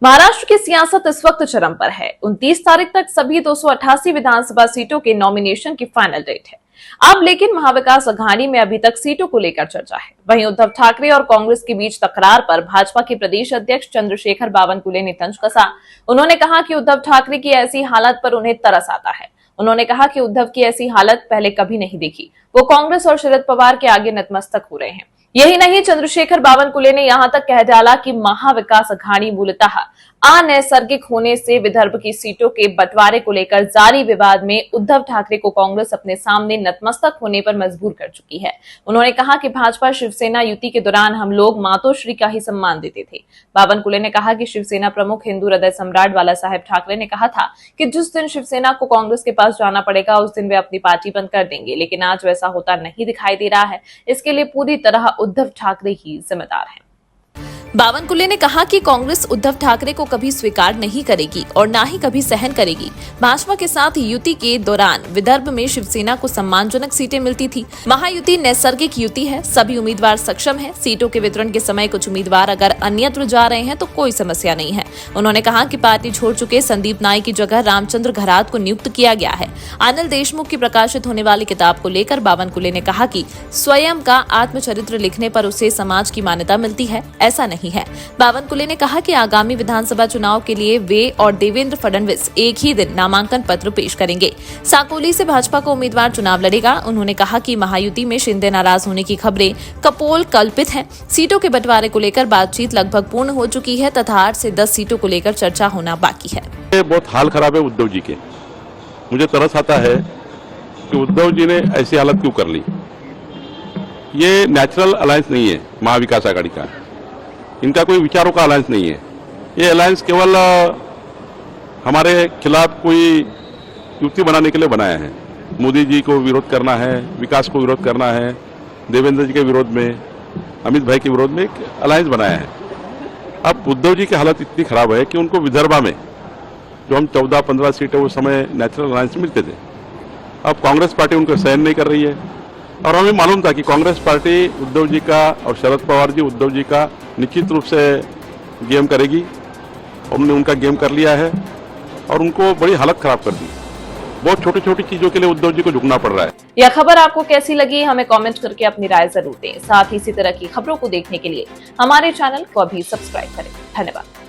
महाराष्ट्र की सियासत इस वक्त चरम पर है। 29 तारीख तक सभी 288 विधानसभा सीटों के नॉमिनेशन की फाइनल डेट है। अब लेकिन महाविकास अघाड़ी में अभी तक सीटों को लेकर चर्चा है। वहीं उद्धव ठाकरे और कांग्रेस के बीच तकरार पर भाजपा के प्रदेश अध्यक्ष चंद्रशेखर बावनकुले ने तंज कसा। उन्होंने कहा कि उद्धव ठाकरे की ऐसी हालत पर उन्हें तरस आता है। उन्होंने कहा कि उद्धव की ऐसी हालत पहले कभी नहीं देखी। वो कांग्रेस और शरद पवार के आगे नतमस्तक हो रहे हैं। यही नहीं, चंद्रशेखर बावनकुले ने यहां तक कह डाला कि महाविकास अघाड़ी मूलतः अनैसर्गिक होने से विदर्भ की सीटों के बंटवारे को लेकर जारी विवाद में उद्धव ठाकरे को कांग्रेस अपने सामने नतमस्तक होने पर मजबूर कर चुकी है। उन्होंने कहा कि भाजपा शिवसेना युति के दौरान हम लोग मातोश्री का ही सम्मान देते थे। बावनकुले ने कहा कि शिवसेना प्रमुख हिंदू हृदय सम्राट बाला साहेब ठाकरे ने कहा था कि जिस दिन शिवसेना को कांग्रेस के पास जाना पड़ेगा उस दिन वे अपनी पार्टी बंद कर देंगे, लेकिन आज वैसा होता नहीं दिखाई दे रहा है। इसके लिए पूरी तरह उद्धव ठाकरे ही जिम्मेदार हैं। बावनकुले ने कहा कि कांग्रेस उद्धव ठाकरे को कभी स्वीकार नहीं करेगी और न ही कभी सहन करेगी। भाजपा के साथ युति के दौरान विदर्भ में शिवसेना को सम्मानजनक सीटें मिलती थी। महायुति नैसर्गिक युति है, सभी उम्मीदवार सक्षम हैं। सीटों के वितरण के समय कुछ उम्मीदवार अगर अन्यत्र जा रहे हैं तो कोई समस्या नहीं है। उन्होंने कहा कि पार्टी छोड़ चुके संदीप नाई की जगह रामचंद्र घरात को नियुक्त किया गया है। अनिल देशमुख की प्रकाशित होने वाली किताब को लेकर बावनकुले ने कहा कि स्वयं का आत्मचरित्र लिखने पर उसे समाज की मान्यता मिलती है, ऐसा नहीं है। बावनकुले ने कहा कि आगामी विधानसभा चुनाव के लिए वे और देवेंद्र फडणवीस एक ही दिन नामांकन पत्र पेश करेंगे। साकोली से भाजपा का उम्मीदवार चुनाव लड़ेगा। उन्होंने कहा कि महायुति में शिंदे नाराज होने की खबरें कपोल कल्पित हैं। सीटों के बंटवारे को लेकर बातचीत लगभग पूर्ण हो चुकी है तथा 8 से 10 सीटों को लेकर चर्चा होना बाकी है। बहुत हाल खराब है उद्धव जी के। मुझे तरस आता है कि उद्धव जी ने ऐसी हालत क्यों कर ली। ये नेचुरल अलायंस नहीं है महाविकास आघाड़ी का, इनका कोई विचारों का अलायंस नहीं है। ये अलायंस केवल हमारे खिलाफ कोई युक्ति बनाने के लिए बनाया है। मोदी जी को विरोध करना है, विकास को विरोध करना है, देवेंद्र जी के विरोध में, अमित भाई के विरोध में एक अलायंस बनाया है। अब उद्धव जी की हालत इतनी खराब है कि उनको विदर्भा में जो हम 14-15 सीटें उस समय नेचुरल अलायंस मिलते थे, अब कांग्रेस पार्टी उनको सहन नहीं कर रही है। और हमें मालूम था कि कांग्रेस पार्टी उद्धव जी का और शरद पवार जी उद्धव जी का निश्चित रूप से गेम करेगी। उन्होंने उनका गेम कर लिया है और उनको बड़ी हालत खराब कर दी। बहुत छोटी छोटी चीजों के लिए उद्धव जी को झुकना पड़ रहा है। यह खबर आपको कैसी लगी, हमें कमेंट करके अपनी राय जरूर दें। साथ ही इसी तरह की खबरों को देखने के लिए हमारे चैनल को अभी सब्सक्राइब करें। धन्यवाद।